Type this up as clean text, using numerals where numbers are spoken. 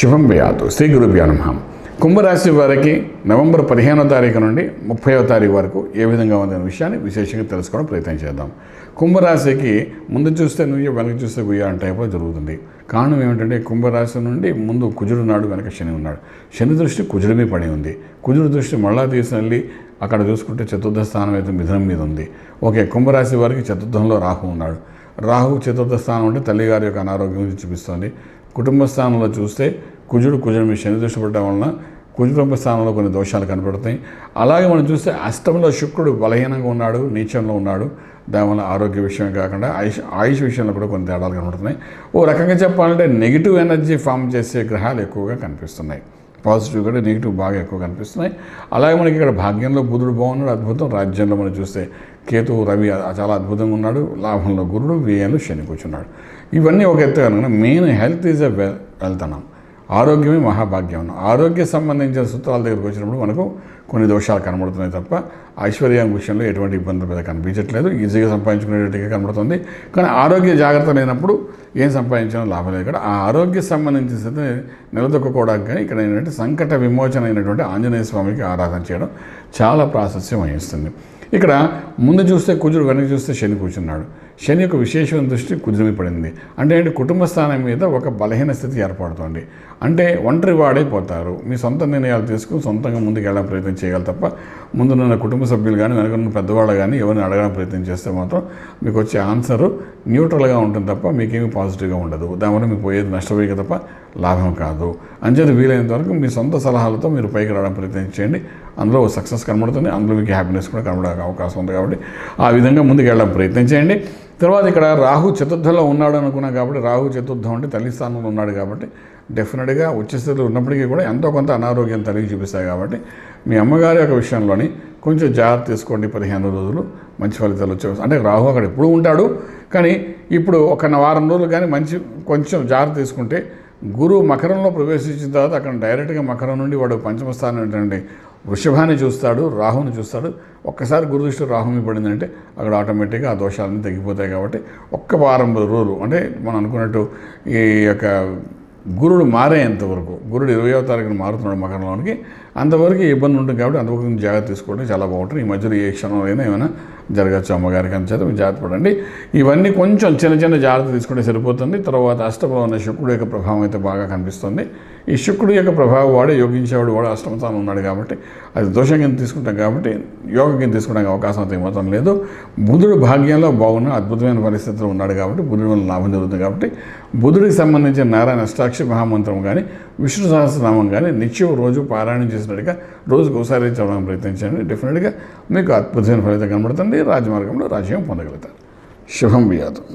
శుభం వ్యాతు శ్రీ గురుభ్యో నమః. కుంభరాశి వారికి నవంబర్ 15వ తారీఖు నుండి 30వ తారీఖు వరకు ఏ విధంగా ఉందనే విషయాన్ని విశేషంగా తెలుసుకోవడం ప్రయత్నం చేద్దాం. కుంభరాశికి ముందు చూస్తే నువ్వు వెనక చూస్తే గుయ్య అంటే జరుగుతుంది. కారణం ఏమిటంటే కుంభరాశి నుండి ముందు కుజుడు నాడు, వెనక శని ఉన్నాడు. శని దృష్టి కుజుడి మీద పడి ఉంది. కుజుడు దృష్టి మళ్ళా తీసుకెళ్ళి అక్కడ చూసుకుంటే చతుర్థ స్థానం అయితే మిథునం మీద ఉంది. ఓకే, కుంభరాశి వారికి చతుర్థంలో రాహు ఉన్నాడు. రాహు చతుర్థ స్థానం అంటే తల్లిగారి యొక్క అనారోగ్యం గురించి చూపిస్తుంది. కుటుంబ స్థానంలో చూస్తే కుజుడు మీద శని దృష్టి పడడం వలన కుటుంబ స్థానంలో కొన్ని దోషాలు కనపడతాయి. అలాగే మనం చూస్తే అష్టంలో శుక్రుడు బలహీనంగా ఉన్నాడు, నీచంలో ఉన్నాడు. దానివల్ల ఆరోగ్య విషయమే కాకుండా ఆయుష్ విషయంలో కూడా కొన్ని తేడాలు కనబడుతున్నాయి. ఓ రకంగా చెప్పాలంటే నెగిటివ్ ఎనర్జీ ఫామ్ చేసే గ్రహాలు ఎక్కువగా కనిపిస్తున్నాయి. పాజిటివ్ కూడా నెగిటివ్ బాగా ఎక్కువ కనిపిస్తున్నాయి. అలాగే మనకి ఇక్కడ భాగ్యంలో బుధుడు బాగున్నాడు, అద్భుతం. రాజ్యంలో మనం చూస్తే కేతువు, రవి చాలా అద్భుతంగా ఉన్నాడు. లాభంలో గురుడు, వ్యయంలో శని కూర్చున్నాడు. ఇవన్నీ ఒక ఎత్తు కనుక main health is a wealth అన్నాం. ఆరోగ్యమే మహాభాగ్యం. ఆరోగ్య సంబంధించిన సూత్రాల దగ్గరకు వచ్చినప్పుడు మనకు కొన్ని దోషాలు కనబడుతున్నాయి తప్ప ఐశ్వర్యం విషయంలో ఎటువంటి ఇబ్బందులు పెద్ద కనిపించట్లేదు. ఈజీగా సంపాదించుకునేట్టుగా కనబడుతుంది. కానీ ఆరోగ్య జాగ్రత్త లేనప్పుడు ఏం సంపాదించడం లాభం లేదు. ఇక్కడ ఆ ఆరోగ్య సంబంధించిన స్థితి నిలదొక్కుకోవడానికి కానీ ఇక్కడ ఏంటంటే సంకట విమోచన అయినటువంటి ఆంజనేయ స్వామికి ఆరాధన చేయడం చాలా ప్రాశస్యం వహిస్తుంది. ఇక్కడ ముందు చూస్తే కుజుడు, వెనక చూస్తే శని కూర్చున్నాడు. శని యొక్క విశేషమైన దృష్టి కుజుడి మీద పడింది. అంటే కుటుంబ స్థానం మీద ఒక బలహీన స్థితి ఏర్పడుతుంది. అంటే ఒంటరి వాడైపోతారు. మీ సొంత నిర్ణయాలు తీసుకుని సొంతంగా ముందుకు వెళ్ళడం ప్రయత్నం చేయాలి తప్ప ముందున్న కుటుంబ సభ్యులు కానీ వెనకన్న పెద్దవాళ్ళు కానీ ఎవరిని అడగడం ప్రయత్నం చేస్తే మాత్రం మీకు వచ్చే ఆన్సరు న్యూట్రల్గా ఉంటుంది తప్ప మీకేమీ పాజిటివ్గా ఉండదు. దానివల్ల మీకు పోయేది నష్టపోయేది తప్ప లాభం కాదు. అంచేది వీలైనంత వరకు మీ సొంత సలహాలతో మీరు పైకి రావడం ప్రయత్నం చేయండి. అందులో సక్సెస్ కనబడుతుంది, అందులో మీకు హ్యాపీనెస్ కూడా కనబడే అవకాశం ఉంది. కాబట్టి ఆ విధంగా ముందుకు వెళ్ళడం ప్రయత్నం చేయండి. తర్వాత ఇక్కడ రాహు చతుర్థంలో ఉన్నాడు అనుకున్నాం కాబట్టి రాహు చతుర్థం అంటే తల్లి స్థానంలో ఉన్నాడు కాబట్టి డెఫినెట్గా ఉచ్చస్థితిలో ఉన్నప్పటికీ కూడా ఎంతో కొంత అనారోగ్యం తల్లికి చూపిస్తాయి. కాబట్టి మీ అమ్మగారి యొక్క విషయంలోని కొంచెం జాగ్రత్త తీసుకోండి. 15 రోజులు మంచి ఫలితాలు వచ్చే, అంటే రాహు అక్కడ ఎప్పుడు ఉంటాడు కానీ ఇప్పుడు ఒక వారం రోజులు కానీ కొంచెం జాగ్రత్త తీసుకుంటే గురువు మకరంలో ప్రవేశించిన తర్వాత అక్కడ డైరెక్ట్గా మకరం నుండి వాడు పంచమ స్థానం ఏంటంటే వృషభాన్ని చూస్తాడు, రాహుని చూస్తాడు. ఒక్కసారి గురు దృష్టి రాహుని పడిందంటే అక్కడ ఆటోమేటిక్గా ఆ దోషాలన్నీ తగ్గిపోతాయి. కాబట్టి ఒక్క వారం రోజులు అంటే మనం అనుకున్నట్టు ఈ యొక్క గురుడు మారేంతవరకు, గురుడు 20వ తారీఖున మారుతున్నాడు మకరంలోనికి, అంతవరకు ఇబ్బంది ఉంటుంది. కాబట్టి అంతవరకు జాగ్రత్త తీసుకోవడం చాలా బాగుంటుంది. ఈ మధ్యలో ఏ క్షణంలో ఏమైనా జరగచ్చు అమ్మగారికి, అంచేత మీరు జాగ్రత్త పడండి. ఇవన్నీ కొంచెం చిన్న జాగ్రత్త తీసుకుంటే సరిపోతుంది. తర్వాత అష్టమంలో ఉన్న శుక్రుడు యొక్క ప్రభావం అయితే బాగా కనిపిస్తుంది. ఈ శుక్రుడు యొక్క ప్రభావం వాడే యోగించేవాడు వాడు అష్టమ స్థానం ఉన్నాడు కాబట్టి అది దోషం కింద తీసుకుంటాం కాబట్టి యోగం కింద తీసుకోవడానికి అవకాశం అయితే ఏమాత్రం లేదు. బుధుడు భాగ్యంలో బాగున్న అద్భుతమైన పరిస్థితులు ఉన్నాడు కాబట్టి బుధుడి వల్ల లాభం జరుగుతుంది. కాబట్టి బుధుడికి సంబంధించిన నారాయణ అష్టాక్షరి మహామంత్రం కానీ విష్ణు సహస్రనామం కానీ నిత్యం రోజు పారాయణం చేసినట్టుగా రోజుకు ఒకసారి చదవడానికి ప్రయత్నించండి. డెఫినెట్గా మీకు అద్భుతమైన ఫలితం కనబడుతుంది. రాజమార్గంలో రాజ్యం పొందగలుగుతారు. శుభం వ్యాధం.